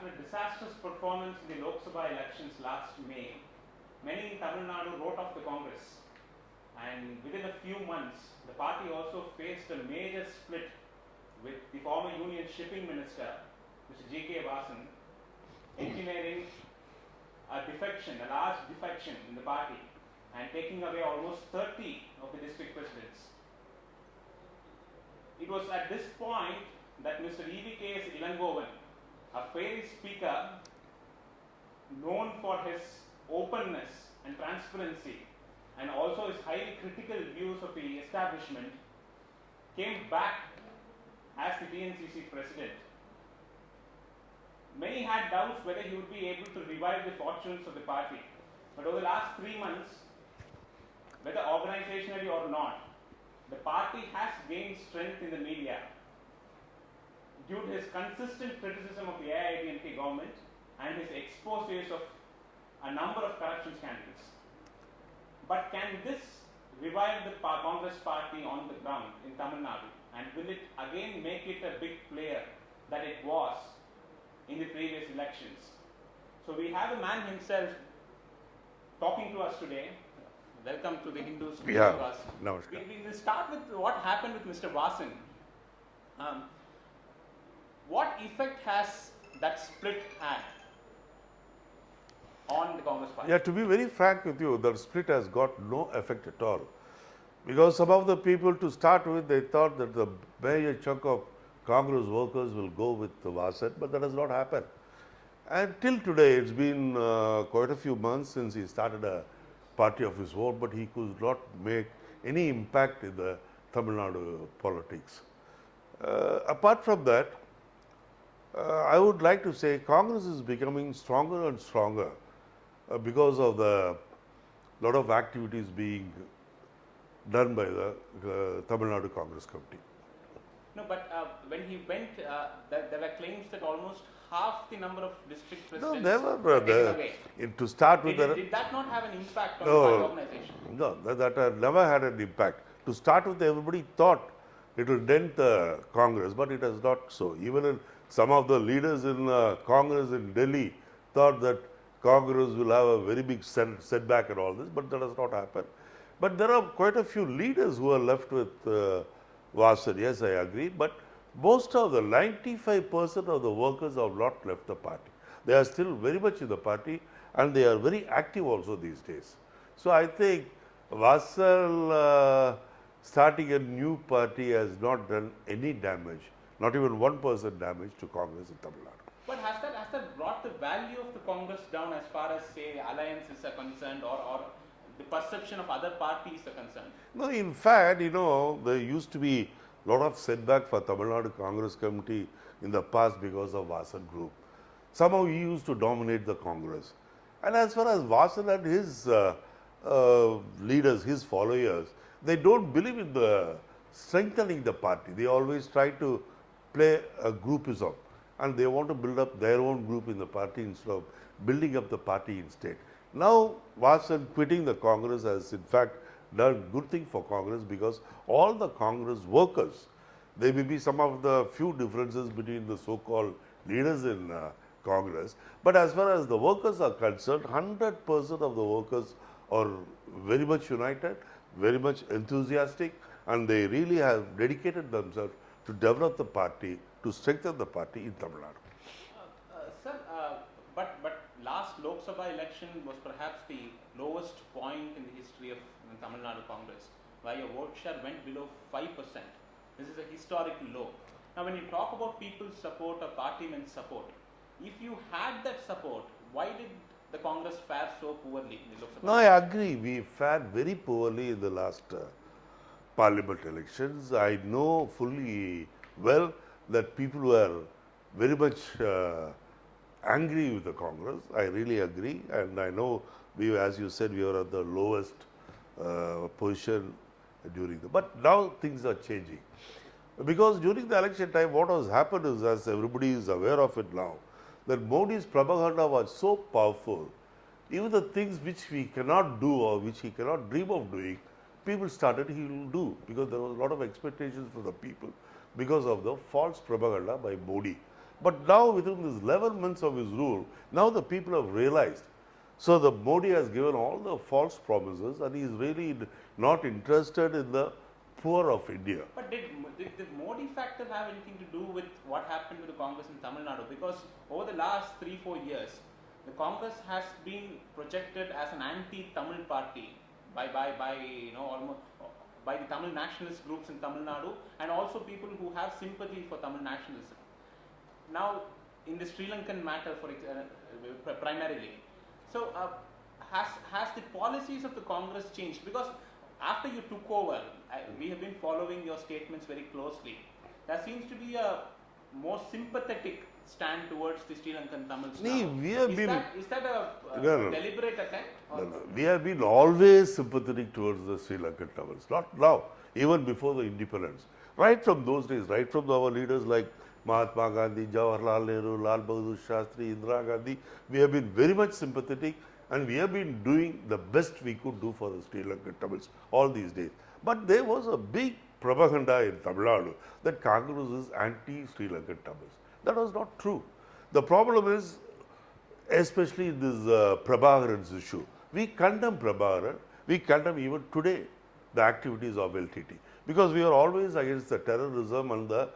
after a disastrous performance in the Lok Sabha elections last May, many in Tamil Nadu wrote off the Congress. And within a few months, the party also faced a major split with the former Union Shipping Minister, Mr. E.V.K.S, engineering a defection, a large defection in the party, and taking away almost 30 of the district presidents. It was at this point that Mr. E.V.K.S Elangovan, a fairy speaker known for his openness and transparency and also his highly critical views of the establishment, came back as the TNCC president. Many had doubts whether he would be able to revive the fortunes of the party. But over the last 3 months, whether organizationally or not, the party has gained strength in the media due to his consistent criticism of the AIADMK government and his exposés of a number of corruption scandals. But can this revive the Congress party on the ground in Tamil Nadu? And will it again make it a big player that it was in the previous elections? So we have a man himself talking to us today. Welcome to the Hindu Studio. No. We will start with what happened with Mr. Vasan. What effect has that split had on the Congress party? Yeah, to be very frank with you, the split has got no effect at all. Because some of the people, to start with, they thought that the major chunk of Congress workers will go with the Vasan, but that has not happened. And till today, it's been quite a few months since he started a party of his own, but he could not make any impact in the Tamil Nadu politics. Apart from that, I would like to say Congress is becoming stronger and stronger because of the lot of activities being done by the Tamil Nadu Congress Committee. No, but when he went, there were claims that almost half the number of district presidents were taken away. To start with, did that not have an impact on the party organization? No, that never had an impact. To start with, everybody thought it will dent the Congress, but it has not so. Even some of the leaders in Congress in Delhi thought that Congress will have a very big setback and all this, but that has not happened. But there are quite a few leaders who are left with Vasan. Yes, I agree. But most of the 95% of the workers have not left the party. They are still very much in the party and they are very active also these days. So I think Vasan starting a new party has not done any damage, not even 1% damage to Congress in Tamil Nadu. But has that brought the value of the Congress down as far as, say, alliances are concerned or the perception of other parties are concerned? No, in fact, there used to be a lot of setback for Tamil Nadu Congress Committee in the past because of Vasan group. Somehow he used to dominate the Congress. And as far as Vasan and his leaders, his followers, they don't believe in the strengthening the party. They always try to play a groupism and they want to build up their own group in the party instead of building up the party instead. Now, Vasan quitting the Congress has in fact done good thing for Congress because all the Congress workers, there may be some of the few differences between the so-called leaders in Congress, but as far as the workers are concerned, 100% of the workers are very much united, very much enthusiastic, and they really have dedicated themselves to develop the party, to strengthen the party in Tamil Nadu. Sir, but last Lok Sabha election was perhaps the lowest point in the history of Tamil Nadu Congress, where your vote share went below 5%. This is a historic low. Now, when you talk about people's support or partymen's support, if you had that support, why did the Congress fare so poorly in the Lok Sabha? No, I agree. We fared very poorly in the last parliament elections. I know fully well that people were very much angry with the Congress. I really agree, and I know we, as you said, we were at the lowest position during the. But now things are changing, because during the election time, what has happened is, as everybody is aware of it now, that Modi's propaganda was so powerful. Even the things which we cannot do or which he cannot dream of doing, people started he will do, because there was a lot of expectations from the people because of the false propaganda by Modi. But now within these 11 months of his rule, now the people have realized. So the Modi has given all the false promises and he is really not interested in the poor of India. But did Modi factor have anything to do with what happened with the Congress in Tamil Nadu? Because over the last 3-4 years, the Congress has been projected as an anti-Tamil party by almost by the Tamil nationalist groups in Tamil Nadu and also people who have sympathy for Tamil nationalism. Now, in the Sri Lankan matter, primarily, so has the policies of the Congress changed? Because after you took over, we have been following your statements very closely. There seems to be a more sympathetic stand towards the Sri Lankan Tamils now. Is that a deliberate attempt? No. We have been always sympathetic towards the Sri Lankan Tamils. Not now, even before the independence. Right from those days, right from our leaders like Mahatma Gandhi, Jawaharlal Nehru, Lal Bahadur Shastri, Indira Gandhi, we have been very much sympathetic and we have been doing the best we could do for the Sri Lankan Tamils all these days. But there was a big propaganda in Tamil Nadu that Congress is anti-Sri Lankan Tamils. That was not true. The problem is, especially this Prabhakaran's issue, we condemn Prabhakaran, we condemn even today the activities of LTT because we are always against the terrorism and the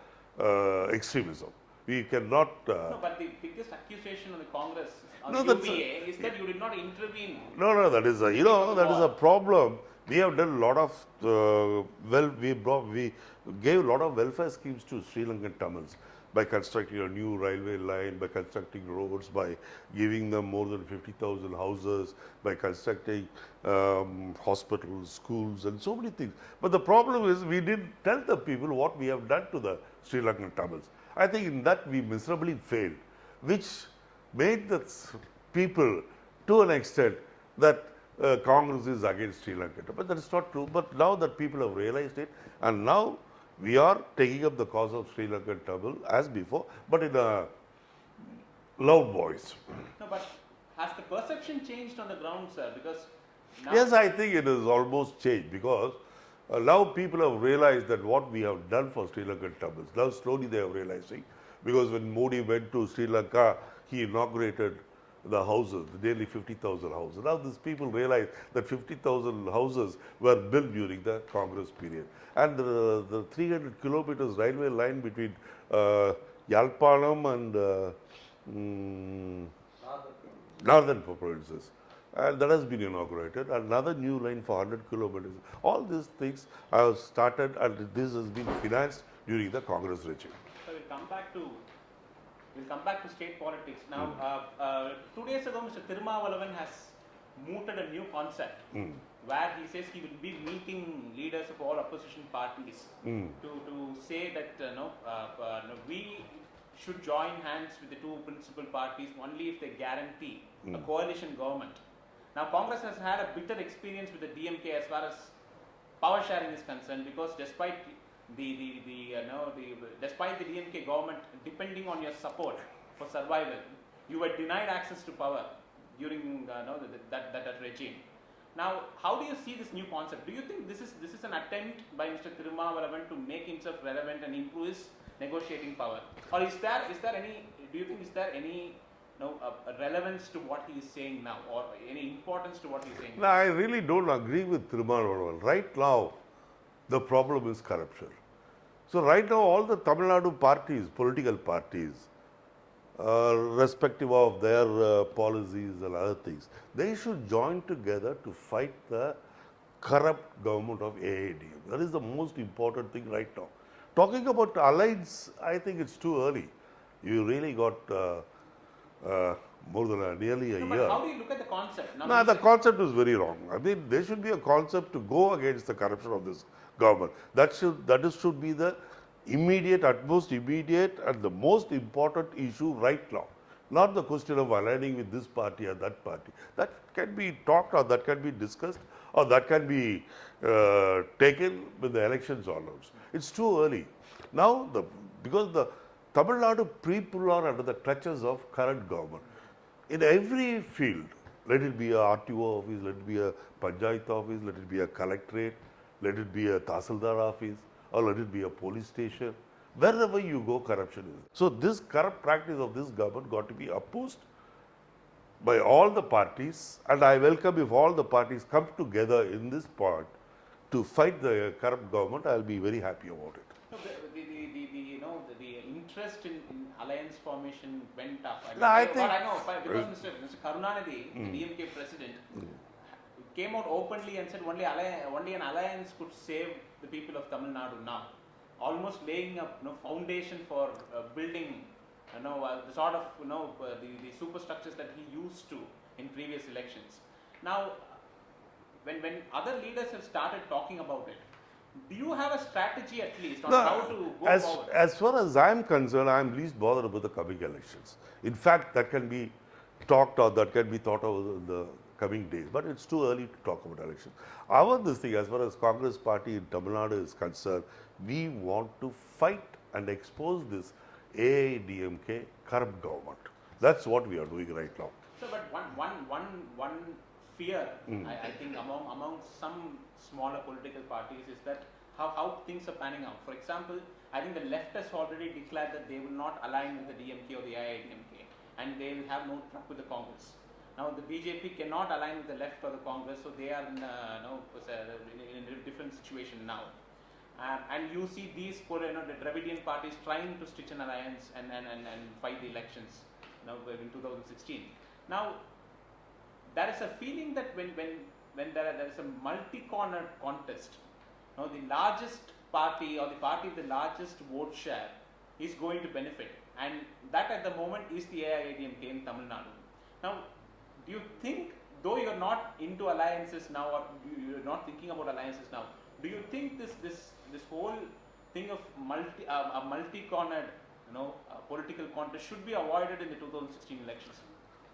extremism. We cannot. No, but the biggest accusation of the Congress, UPA, is that you did not intervene. No, that is that is a problem. We have done a lot of we gave a lot of welfare schemes to Sri Lankan Tamils by constructing a new railway line, by constructing roads, by giving them more than 50,000 houses, by constructing hospitals, schools, and so many things. But the problem is we didn't tell the people what we have done to the Sri Lankan Tamils. I think in that we miserably failed, which made the people to an extent that Congress is against Sri Lanka. But that is not true. But now that people have realized it, and now we are taking up the cause of Sri Lankan Tamil as before, but in a loud voice. No, but has the perception changed on the ground, sir? Because now yes, I think it has almost changed because now people have realized that what we have done for Sri Lankan Tamils. Now slowly they are realizing because when Modi went to Sri Lanka, he inaugurated the houses, nearly 50,000 houses. Now these people realize that 50,000 houses were built during the Congress period. And the 300 kilometers railway line between Yalpanam and northern provinces. And that has been inaugurated. Another new line for 100 kilometers. All these things have started and this has been financed during the Congress regime. So we'll come back to state politics. Now, 2 days ago, Mr. Thirumavalavan has mooted a new concept where he says he will be meeting leaders of all opposition parties to say that we should join hands with the two principal parties only if they guarantee a coalition government. Now, Congress has had a bitter experience with the DMK as far as power sharing is concerned because despite despite the DMK government depending on your support for survival, you were denied access to power during that regime. Now, how do you see this new concept? Do you think this is an attempt by Mr. Thirumavalavan to make himself relevant and improve his negotiating power, or is there any? Do you think is there any relevance to what he is saying now, or any importance to what he is saying? No, I really don't agree with Thirumavalavan. Right now, the problem is corruption. So right now, all the Tamil Nadu parties, political parties, respective of their policies and other things, they should join together to fight the corrupt government of AIDM. That is the most important thing right now. Talking about alliance, I think it's too early. You really got more than nearly a year. But how do you look at the concept? No, the concept is very wrong. I mean, there should be a concept to go against the corruption of this government. That should be the utmost immediate and the most important issue right now. Not the question of aligning with this party or that party. That can be talked or that can be discussed or that can be taken when the elections are announced. It's too early. Now, because the Tamil Nadu people are under the clutches of current government. In every field, let it be a RTO office, let it be a Panchayat office, let it be a collectorate, let it be a Tahsildar office, or let it be a police station, Wherever you go, corruption is. So this corrupt practice of this government got to be opposed by all the parties, and I welcome if all the parties come together in this part to fight the corrupt government. I'll be very happy about it. No, the interest in alliance formation went up. No, I but think- I know because Mr. Karunanidhi, the DMK president, came out openly and said only an alliance could save the people of Tamil Nadu now, almost laying a foundation for building the sort of the superstructures that he used to in previous elections. Now, when other leaders have started talking about it, do you have a strategy at least on how to go forward? As far as I'm concerned, I'm least bothered about the coming elections. In fact, that can be talked or that can be thought of in the coming days. But it's too early to talk about elections. This thing, as far as Congress party in Tamil Nadu is concerned, we want to fight and expose this AIDMK corrupt government. That's what we are doing right now. So, but one fear, I think among some smaller political parties is that how things are panning out. For example, I think the left has already declared that they will not align with the DMK or the AIDMK, and they will have no truck with the Congress. Now, the BJP cannot align with the left or the Congress, so they are in a different situation now. And you see these the Dravidian parties trying to stitch an alliance and fight the elections in 2016. Now, there is a feeling that when there is a multi-cornered contest, the largest party or the party with the largest vote share is going to benefit, and that at the moment is the AIADMK in Tamil Nadu. Now, do you think, though you are not into alliances now or you are not thinking about alliances now, do you think this whole thing of a multi-cornered political contest should be avoided in the 2016 elections?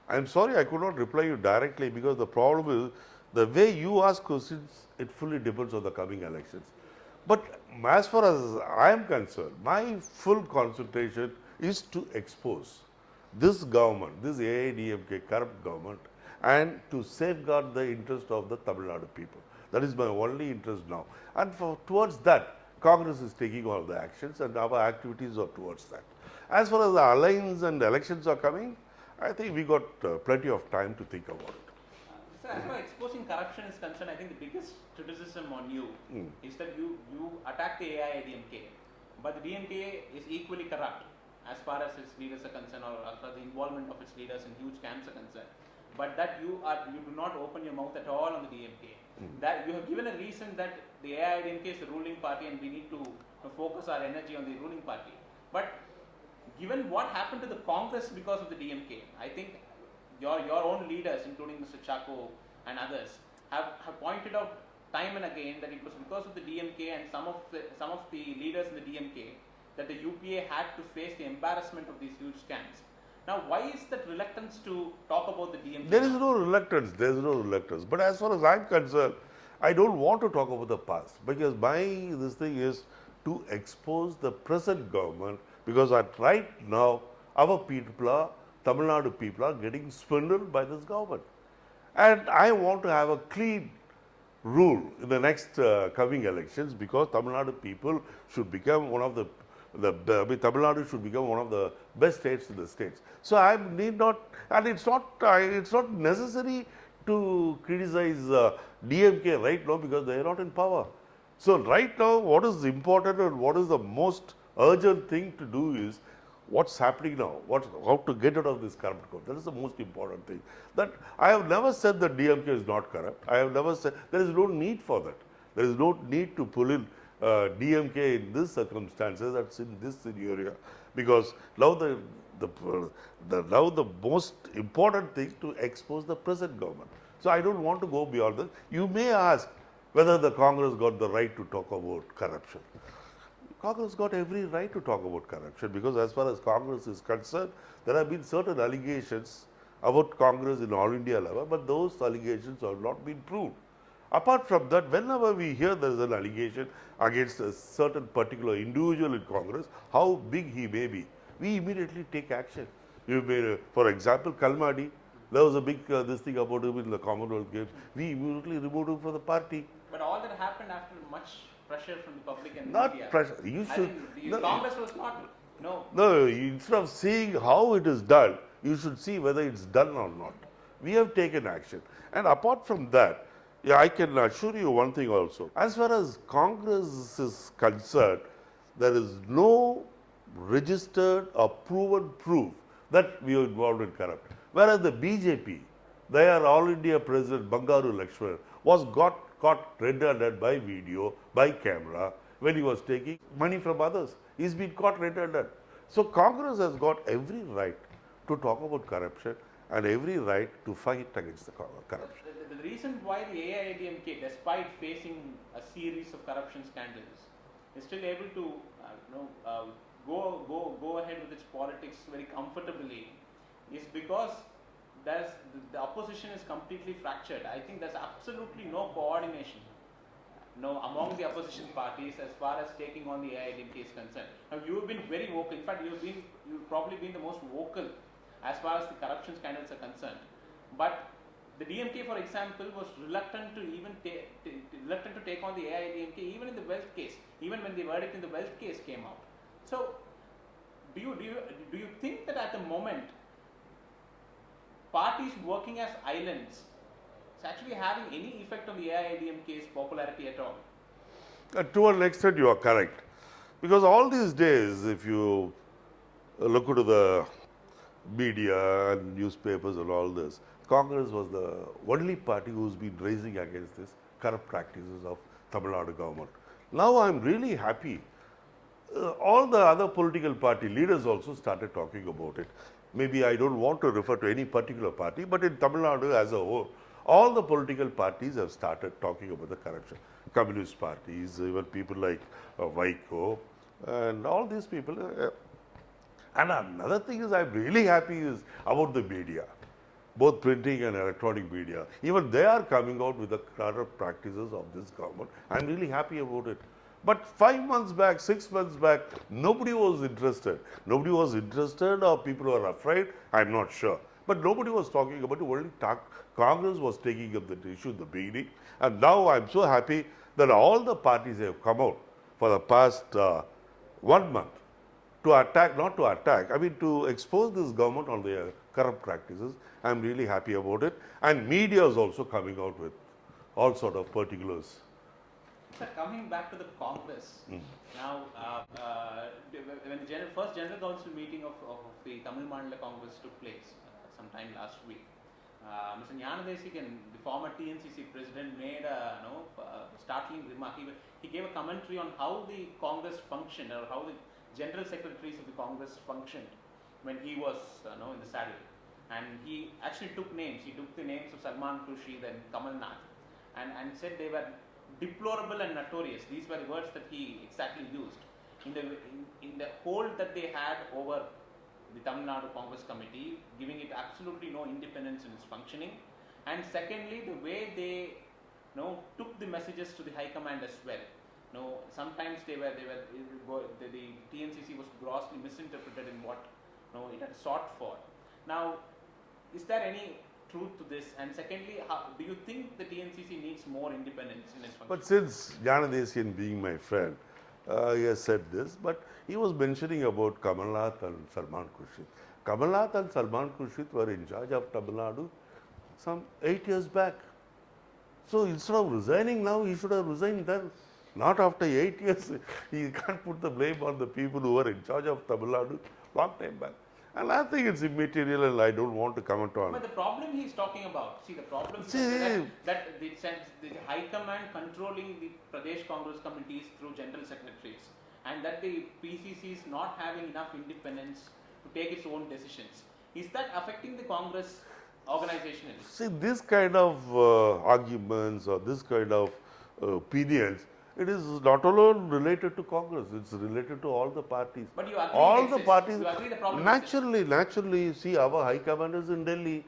I'm sorry I could not reply you directly because the problem is the way you ask questions, it fully depends on the coming elections. But as far as I am concerned, my full concentration is to expose this government, this AIDMK corrupt government, and to safeguard the interest of the Tamil Nadu people. That is my only interest now. And towards that, Congress is taking all the actions and our activities are towards that. As far as the alliance and elections are coming, I think we got plenty of time to think about it. So as far as exposing corruption is concerned, I think the biggest criticism on you is that you attack the AIADMK, but the DMK is equally corrupt as far as its leaders are concerned, or as far as the involvement of its leaders in huge scams are concerned. But that you do not open your mouth at all on the DMK. That you have given a reason that the AIADMK is the ruling party and we need to focus our energy on the ruling party. But given what happened to the Congress because of the DMK, I think your own leaders, including Mr. Chako and others, have pointed out time and again that it was because of the DMK and some of the leaders in the DMK that the UPA had to face the embarrassment of these huge scams. Now, why is that reluctance to talk about the DMK? There is no reluctance. There is no reluctance. But as far as I'm concerned, I don't want to talk about the past because this thing is to expose the present government, because right now our people Tamil Nadu people are getting swindled by this government. And I want to have a clean rule in the next coming elections, because Tamil Nadu people should become one of Tamil Nadu should become one of the best states in the states. So I need not, and it's not necessary to criticize DMK right now because they are not in power. So right now, what is important and what is the most urgent thing to do is what's happening now, how to get out of this corrupt code. That is the most important thing. That I have never said that DMK is not corrupt. I have never said there is no need for that. There is no need to pull in DMK in this circumstances, that's in this scenario, because now the most important thing to expose the present government. So I don't want to go beyond that. You may ask whether the Congress got the right to talk about corruption. Congress got every right to talk about corruption, because as far as Congress is concerned, there have been certain allegations about Congress in all India level, but those allegations have not been proved. Apart from that, whenever we hear there is an allegation against a certain particular individual in Congress, how big he may be, we immediately take action. For example, Kalmadi, there was a big this thing about him in the Commonwealth Games. We immediately removed him from the party. But all that happened after much pressure from the public and Not media. pressure. You I should. think the No, Congress was not, no. no, instead of seeing how it is done, you should see whether it's done or not. We have taken action. And apart from that, yeah, I can assure you one thing also. As far as Congress is concerned, there is no registered or proven proof that we are involved in corruption. Whereas the BJP, their All India President Bangaru Lakshman was caught red-handed by video, by camera, when he was taking money from others. He's been caught red-handed. So Congress has got every right to talk about corruption and every right to fight against the corruption. The reason why the AIADMK, despite facing a series of corruption scandals, is still able to go ahead with its politics very comfortably is because the opposition is completely fractured. I think there's absolutely no coordination among the opposition parties as far as taking on the AIADMK is concerned. Now you have been very vocal. In fact, you've probably been the most vocal as far as the corruption scandals are concerned. But the DMK, for example, was reluctant to take on the AIADMK even in the wealth case, even when the verdict in the wealth case came out. So, do you think that at the moment parties working as islands is actually having any effect on the AIADMK's popularity at all? To an extent, you are correct. Because all these days, if you look into the media and newspapers and all this, Congress was the only party who's been raising against this corrupt practices of Tamil Nadu government. Now I'm really happy. All the other political party leaders also started talking about it. Maybe I don't want to refer to any particular party, but in Tamil Nadu as a whole, all the political parties have started talking about the corruption. Communist parties, even people like E.V.K.S, and all these people. And another thing is I'm really happy is about the media, both printing and electronic media. Even they are coming out with the corrupt practices of this government. I'm really happy about it. But 5 months back, 6 months back, nobody was interested. Nobody was interested or people were afraid, I'm not sure. But nobody was talking about it. Only Congress was taking up that issue in the beginning. And now I'm so happy that all the parties have come out for the past 1 month to attack, not to attack, I mean to expose this government on their corrupt practices. I'm really happy about it. And media is also coming out with all sort of particulars. Sir, coming back to the Congress, now when the first General Council meeting of the Tamil Nadu Congress took place sometime last week, Mr. Jayalalithaa, the former TNCC president, made a startling remark. He gave a commentary on how the Congress functioned or how the general secretaries of the Congress functioned when he was in the saddle. And he actually took names. He took the names of Salman Khurshid and Kamal Nath and said they were deplorable and notorious. These were the words that he exactly used in the hold that they had over the Tamil Nadu Congress Committee, giving it absolutely no independence in its functioning. And secondly, the way they took the messages to the High Command as well. Sometimes the TNCC was grossly misinterpreted in what it had sought for. Now, is there any truth to this? And secondly, do you think the TNCC needs more independence in its function? But since Jayalalithaa being my friend, he has said this, but he was mentioning about Kamal Nath and Salman Khurshid. Kamal Nath and Salman Khurshid were in charge of Tamil Nadu some 8 years back. So instead of resigning now, he should have resigned then. Not after 8 years. He can't put the blame on the people who were in charge of Tamil Nadu long time back. And I think it's immaterial and I don't want to comment on it. But the problem he's talking about, the problem is that the High Command controlling the Pradesh Congress committees through general secretaries, and that the PCC is not having enough independence to take its own decisions. Is that affecting the Congress organizationally? See, this kind of arguments or this kind of opinions, it is not alone related to Congress, it's related to all the parties. But you agree all the parties, you agree the problem naturally, see, our high command is in Delhi.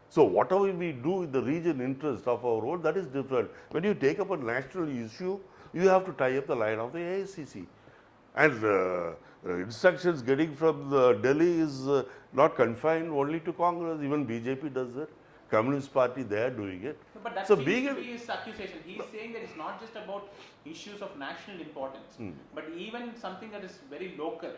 So whatever we do in the region interest of our own, that is different. When you take up a national issue, you have to tie up the line of the AICC. And instructions getting from Delhi is not confined only to Congress, even BJP does that. Communist Party, they are doing it. No, but that So seems being to a, be his accusation. He is saying that it's not just about issues of national importance, but even something that is very local.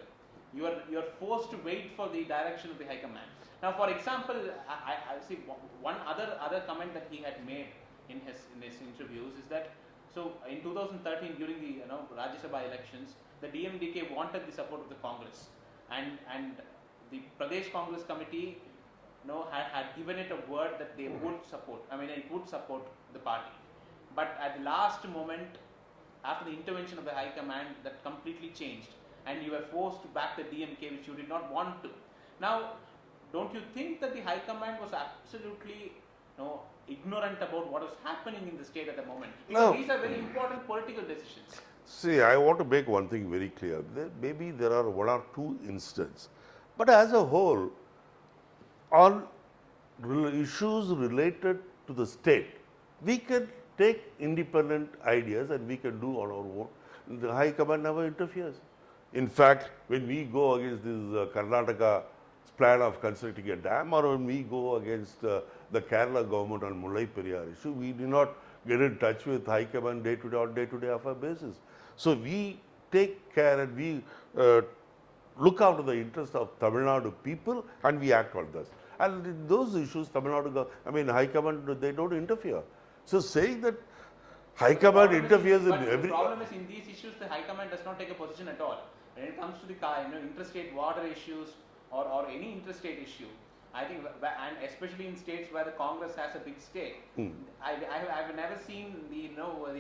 You are forced to wait for the direction of the High Command. Now, for example, I see one other comment that he had made in his interviews is that so in 2013 during the Rajya Sabha elections, the DMDK wanted the support of the Congress, and the Pradesh Congress Committee had given it a word that they would support. I mean, it would support the party. But at the last moment, after the intervention of the High Command, that completely changed. And you were forced to back the DMK, which you did not want to. Now, don't you think that the High Command was absolutely ignorant about what was happening in the state at the moment? Because these are very important political decisions. see, I want to make one thing very clear. Maybe there are one or two instances. But as a whole, on issues related to the state, we can take independent ideas and we can do on our own. The High Command never interferes. In fact, when we go against this Karnataka plan of constructing a dam, or when we go against the Kerala government on Mullai Periyar issue, we do not get in touch with High Command day-to-day affair basis. So we take care and we look after the interest of Tamil Nadu people and we act on this. And in those issues, Tamil Nadu, High Command, they don't interfere. So saying that High Command interferes in every... The problem is in these issues, the High Command does not take a position at all. When it comes to the interstate water issues or any interstate issue, I think, and especially in states where the Congress has a big stake, I've never seen the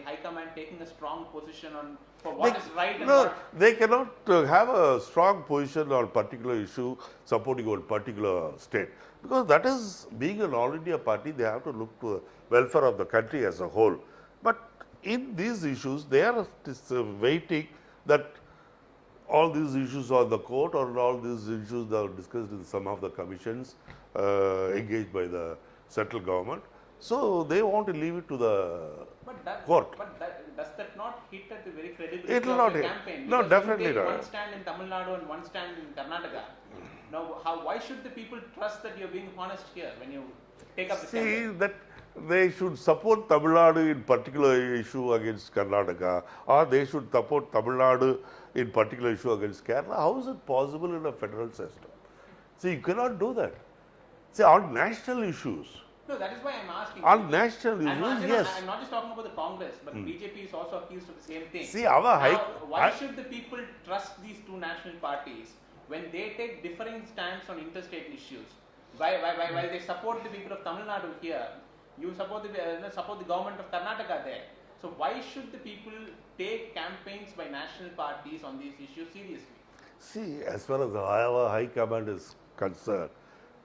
High Command taking a strong position on for what is right and what. They cannot have a strong position on particular issue supporting one particular state, because that is, being an All India party, they have to look to the welfare of the country as a whole. But in these issues, they are waiting that all these issues are the court, or all these issues are discussed in some of the commissions engaged by the central government. So they want to leave it to the court. But does that not hit at the very credibility It will of not the hit. campaign? No, Because definitely you take not. one stand in Tamil Nadu and one stand in Karnataka. Now, why should the people trust that you're being honest here when you take up the stand? See, that they should support Tamil Nadu in particular issue against Karnataka, or they should support Tamil Nadu in particular issue against Kerala. How is it possible in a federal system? See, you cannot do that. See, on national issues, No, that is why I'm asking. on national issues, yes. I'm not just talking about the Congress, but BJP is also accused of the same thing. See, our why should the people trust these two national parties when they take differing stands on interstate issues? While they support the people of Tamil Nadu here, you support the government of Karnataka there. So why should the people take campaigns by national parties on these issues seriously? See, as far as our High Command is concerned,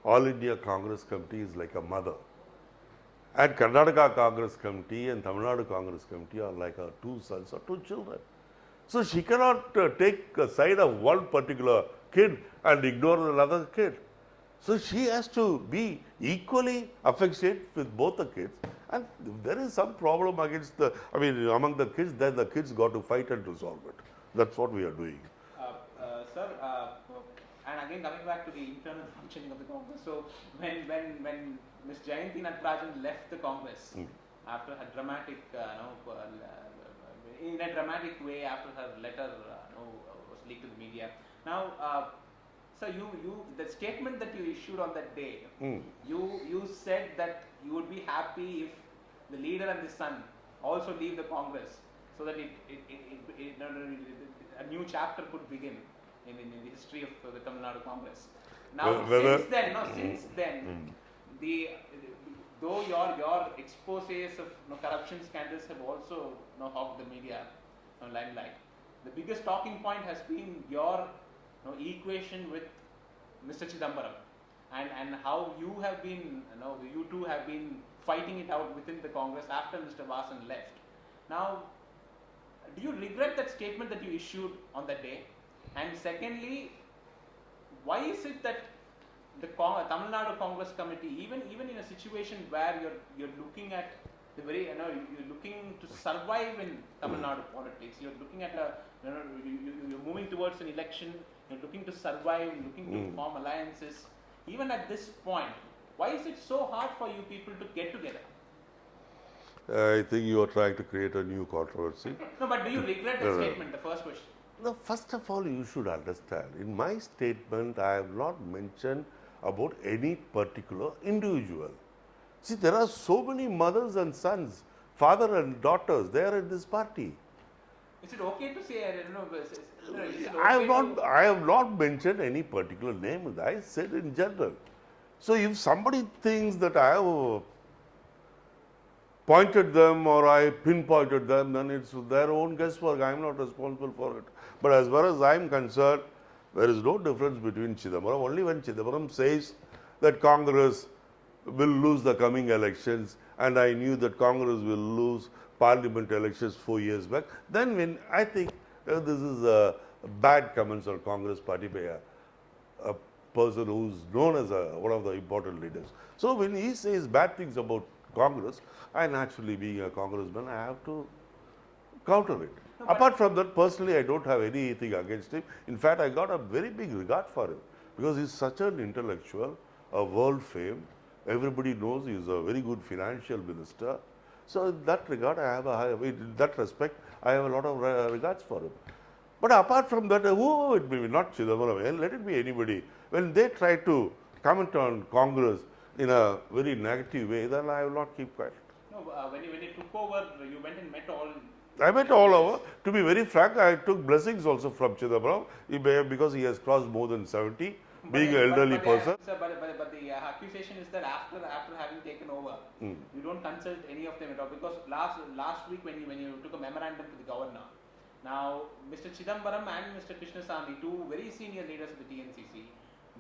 All India Congress Committee is like a mother. And Karnataka Congress Committee and Tamil Nadu Congress Committee are like her two sons or two children. So she cannot take a side of one particular kid and ignore another kid. So she has to be equally affectionate with both the kids. And if there is some problem among the kids, then the kids got to fight and resolve it. That's what we are doing. Sir, and again coming back to the internal functioning of the Congress. So when Ms. Jayanti Natarajan left the Congress after her dramatic, in a dramatic way after her letter was leaked to the media. Now, so the statement that you issued on that day, you said that you would be happy if the leader and the son also leave the Congress, so that a new chapter could begin in the history of the Tamil Nadu Congress. Now, since then, though your exposés of corruption scandals have also hogged the media limelight, the biggest talking point has been your equation with Mr. Chidambaram, and how you have been, you two have been fighting it out within the Congress after Mr. Vasan left. Now, do you regret that statement that you issued on that day? And secondly, why is it that the Tamil Nadu Congress Committee, even in a situation where you're looking at the very, you're looking to survive in Tamil Nadu politics, you're looking at you're moving towards an election, you're looking to survive, looking to form alliances. Even at this point, Why is it so hard for you people to get together? I think you are trying to create a new controversy. No, but do you regret the statement, the first question? No, first of all, you should understand, in my statement, I have not mentioned about any particular individual. See, there are so many mothers and sons, father and daughters, they are in this party. Is it okay to say, I don't know, is it okay I have not mentioned any particular name, I said in general. So if somebody thinks that I have pointed them or I pinpointed them, then it's their own guesswork. I am not responsible for it. But as far as I am concerned, there is no difference between Chidambaram. Only when Chidambaram says that Congress will lose the coming elections, and I knew that Congress will lose parliament elections 4 years back, then when I think this is a bad comments on Congress party by a person who is known as one of the important leaders. So when he says bad things about Congress, I naturally, being a congressman, I have to counter it. No, Apart from that, personally, I don't have anything against him. In fact, I got a very big regard for him because he's such an intellectual, a world fame. Everybody knows he's a very good financial minister. So in that regard, in that respect, I have a lot of regards for him. But apart from that, who it may be, not Chidambaram, let it be anybody. When they try to comment on Congress in a very negative way, then I will not keep quiet. No, when you took over, you went and met all. I met all over. To be very frank, I took blessings also from Chidambaram because he has crossed more than 70, being an elderly person. But the accusation is that after having taken over, you don't consult any of them at all. Because last week when you took a memorandum to the governor, now Mr. Chidambaram and Mr. Krishnan, two very senior leaders of the TNCC,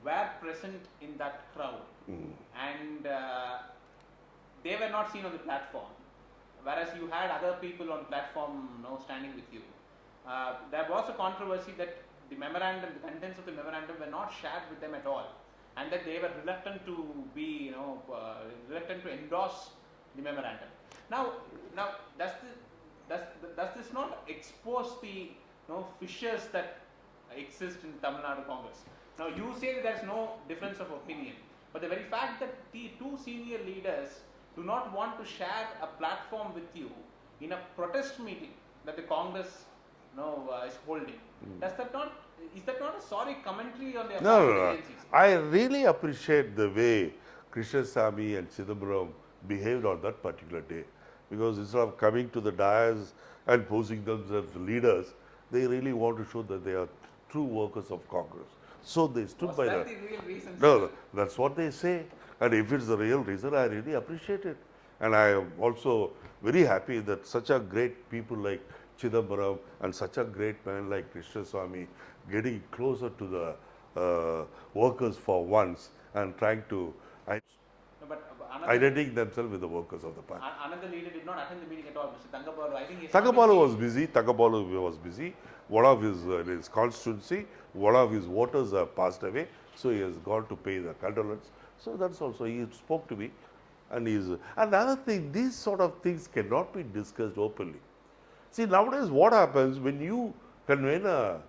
were present in that crowd, and they were not seen on the platform. Whereas you had other people on platform, standing with you. There was a controversy that the memorandum, the contents of the memorandum, were not shared with them at all, and that they were reluctant to be, reluctant to endorse the memorandum. Now, does this not expose the fissures that exist in Tamil Nadu Congress? Now, you say that there is no difference of opinion, but the very fact that the two senior leaders do not want to share a platform with you in a protest meeting that the Congress is holding, is that not a sorry commentary on the affairs of the agencies? I really appreciate the way Krishnasamy and Chidambaram behaved on that particular day, because instead of coming to the dais and posing themselves leaders, they really want to show that they are true workers of Congress. So they stood by that. Was that the real reason? No, that's what they say. And if it's the real reason, I really appreciate it. And I am also very happy that such a great people like Chidambaram and such a great man like Krishnasamy getting closer to the workers for once and trying to identify themselves with the workers of the party. Another leader did not attend the meeting at all, Mr. Thangapalu. I think Thangapalu was busy. One of his constituency, one of his voters passed away, so he has gone to pay the condolence. So that's also, he spoke to me, and another thing, these sort of things cannot be discussed openly. See, nowadays what happens when you convene a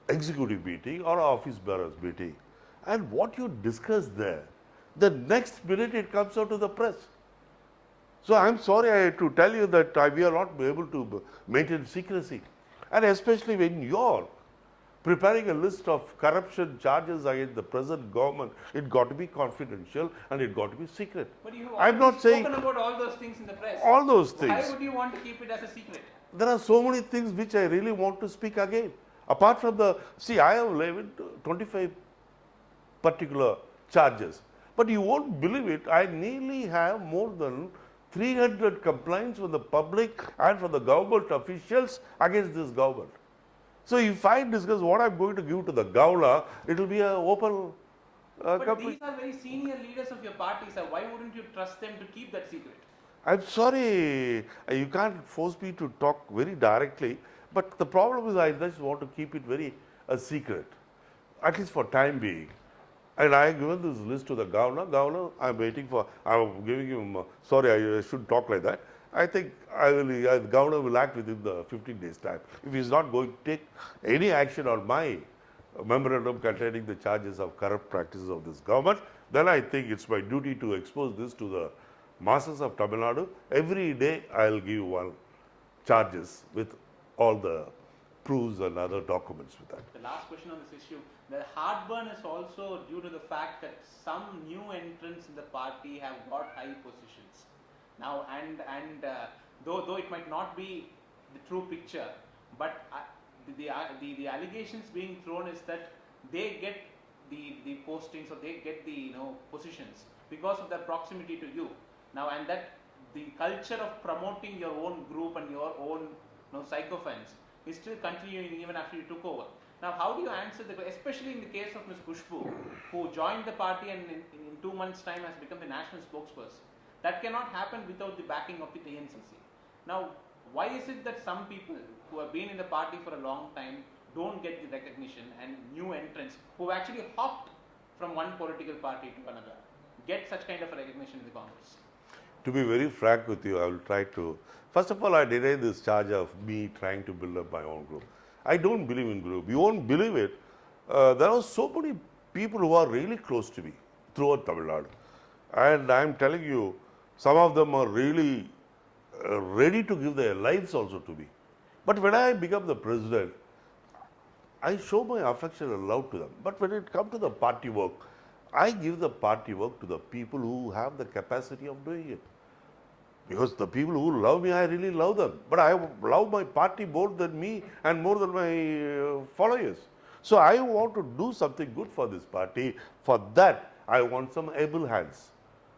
executive meeting or an office bearers meeting, and what you discuss there, the next minute it comes out to the press. So I'm sorry to tell you that we are not able to maintain secrecy, and especially when you're preparing a list of corruption charges against the present government, it got to be confidential and it got to be secret. But you I'm not saying spoken about all those things in the press. All those things. Why would you want to keep it as a secret? There are so many things which I really want to speak again. Apart from I have levied 25 particular charges. But you won't believe it, I nearly have more than 300 complaints from the public and from the government officials against this government. So if I discuss what I'm going to give to the governor, it will be an open But these are very senior leaders of your party, sir. Why wouldn't you trust them to keep that secret? I'm sorry, you can't force me to talk very directly, but the problem is I just want to keep it very a secret, at least for time being. And I have given this list to the governor. Governor, I'm giving him, sorry, I shouldn't talk like that. I think the governor will act within the 15 days time. If he's not going to take any action on my memorandum containing the charges of corrupt practices of this government, then I think it's my duty to expose this to the masses of Tamil Nadu. Every day I'll give one charges with all the proofs and other documents with that. The last question on this issue, the heartburn is also due to the fact that some new entrants in the party have got high positions. Now, though it might not be the true picture, but the allegations being thrown is that they get the postings or they get the positions because of their proximity to you. Now, and that the culture of promoting your own group and your own sycophants is still continuing even after you took over. Now, how do you answer especially in the case of Ms. Kushbu, who joined the party and in 2 months' time has become the national spokesperson? That cannot happen without the backing of the TNCC. Now, why is it that some people who have been in the party for a long time don't get the recognition, and new entrants who have actually hopped from one political party to another get such kind of a recognition in the Congress? To be very frank with you, I will try to. First of all, I deny this charge of me trying to build up my own group. I don't believe in group. You won't believe it. There are so many people who are really close to me throughout Tamil Nadu. And I'm telling you, some of them are really ready to give their lives also to me. But when I become the president, I show my affection and love to them. But when it comes to the party work, I give the party work to the people who have the capacity of doing it. Because the people who love me, I really love them. But I love my party more than me and more than my followers. So I want to do something good for this party. For that, I want some able hands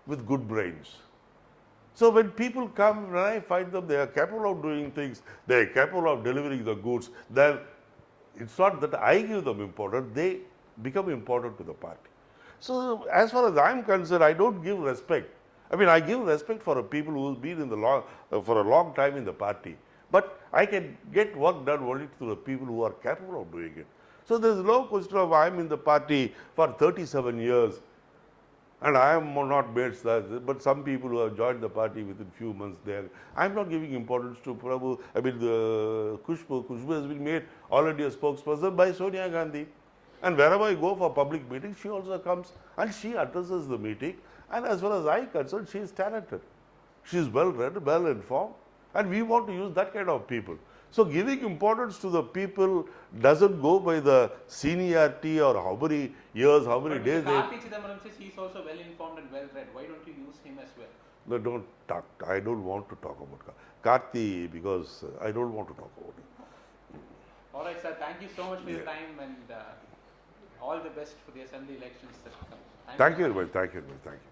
with good brains. So when people come, when I find them, they are capable of doing things, they are capable of delivering the goods, then it's not that I give them importance, they become important to the party. So as far as I'm concerned, I don't give respect. I mean, I give respect for people who've been in the for a long time in the party. But I can get work done only to the people who are capable of doing it. So there's no question of I'm in the party for 37 years and I am not made that. But some people who have joined the party within few months there, I'm not giving importance to Prabhu. I mean, the Kushbu has been made already a spokesperson by Sonia Gandhi. And wherever I go for public meetings, she also comes and she addresses the meeting. And as far as I'm concerned, she is talented. She is well read, well informed, and we want to use that kind of people. So giving importance to the people doesn't go by the seniority or how many years, how many days. Karthi Chidambaram says he's also well informed and well read. Why don't you use him as well? No, don't talk. I don't want to talk about Karthi because I don't want to talk about it. All right, sir. Thank you so much for your time and all the best for the assembly elections that come. Thank you very much. Thank you very much. Thank you.